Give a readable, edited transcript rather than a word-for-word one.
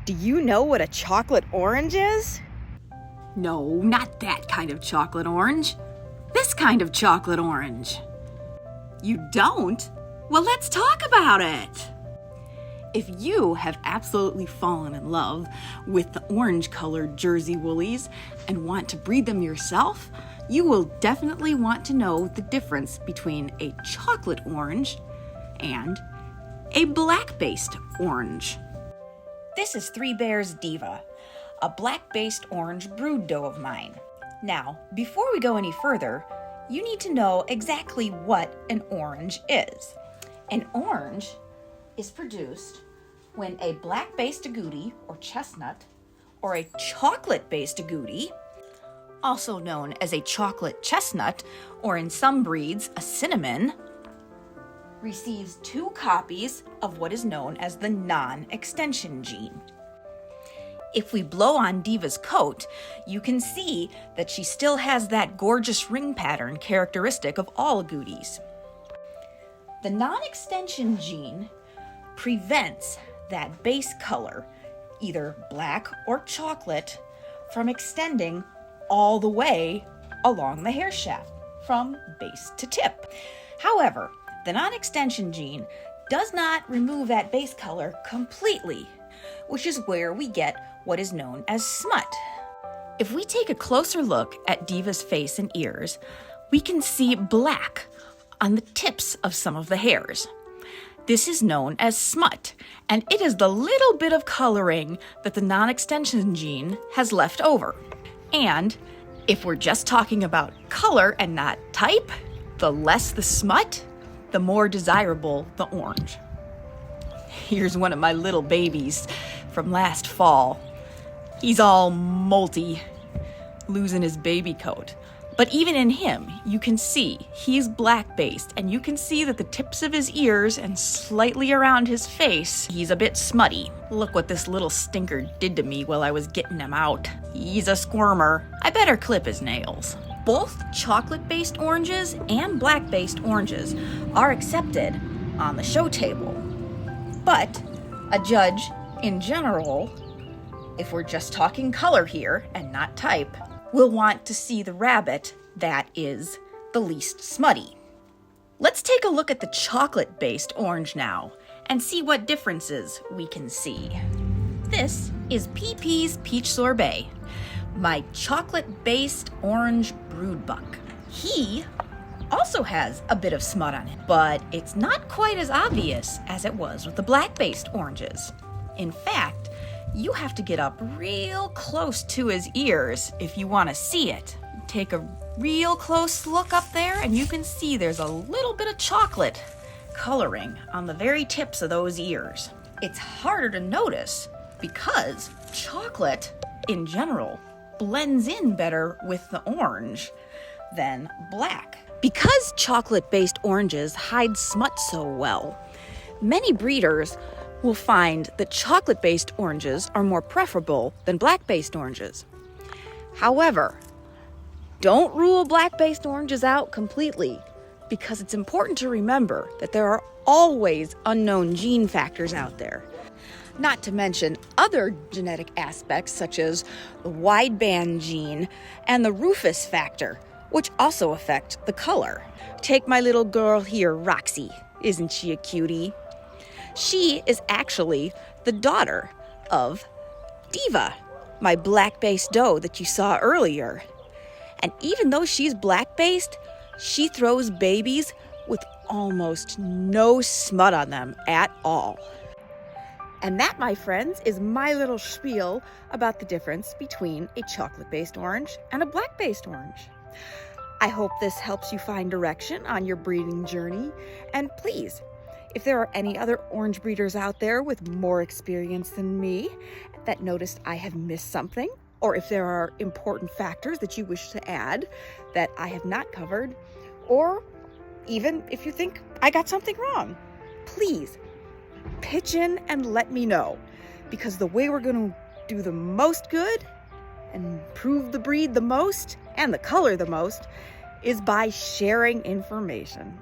Do you know what a chocolate orange is? No, not that kind of chocolate orange. This kind of chocolate orange. You don't? Well, let's talk about it. If you have absolutely fallen in love with the orange-colored Jersey Woolies and want to breed them yourself, you will definitely want to know the difference between a chocolate orange and a black-based orange. This is Three Bears Diva, a black-based orange brood doe of mine. Now, before we go any further, you need to know exactly what an orange is. An orange is produced when a black-based agouti, or chestnut, or a chocolate-based agouti, also known as a chocolate chestnut, or in some breeds, a cinnamon, receives 2 copies of what is known as the non-extension gene. If we blow on Diva's coat, you can see that she still has that gorgeous ring pattern characteristic of all agoutis. The non-extension gene prevents that base color, either black or chocolate, from extending all the way along the hair shaft, from base to tip. However, the non-extension gene does not remove that base color completely, which is where we get what is known as smut. If we take a closer look at Diva's face and ears, we can see black on the tips of some of the hairs. This is known as smut, and it is the little bit of coloring that the non-extension gene has left over. And if we're just talking about color and not type, the less the smut, the more desirable the orange. Here's one of my little babies from last fall. He's all molty, losing his baby coat. But even in him, you can see he's black-based, and you can see that the tips of his ears and slightly around his face, he's a bit smutty. Look what this little stinker did to me while I was getting him out. He's a squirmer. I better clip his nails. Both chocolate-based oranges and black-based oranges are accepted on the show table. But a judge, in general, if we're just talking color here and not type, will want to see the rabbit that is the least smutty. Let's take a look at the chocolate-based orange now and see what differences we can see. This is PP's Peach Sorbet, my chocolate-based orange brood buck. He also has a bit of smut on it, but it's not quite as obvious as it was with the black-based oranges. In fact, you have to get up real close to his ears if you want to see it. Take a real close look up there and you can see there's a little bit of chocolate coloring on the very tips of those ears. It's harder to notice because chocolate, in general, blends in better with the orange than black. Because chocolate-based oranges hide smut so well, many breeders will find that chocolate-based oranges are more preferable than black-based oranges. However, don't rule black-based oranges out completely, because it's important to remember that there are always unknown gene factors out there. Not to mention other genetic aspects such as the wideband gene and the rufous factor, which also affect the color. Take my little girl here, Roxy. Isn't she a cutie? She is actually the daughter of Diva, my black-based doe that you saw earlier. And even though she's black-based, she throws babies with almost no smut on them at all. And that, my friends, is my little spiel about the difference between a chocolate-based orange and a black-based orange. I hope this helps you find direction on your breeding journey. And please, if there are any other orange breeders out there with more experience than me that noticed I have missed something, or if there are important factors that you wish to add that I have not covered, or even if you think I got something wrong, please pitch in and let me know, because the way we're going to do the most good and improve the breed the most and the color the most is by sharing information.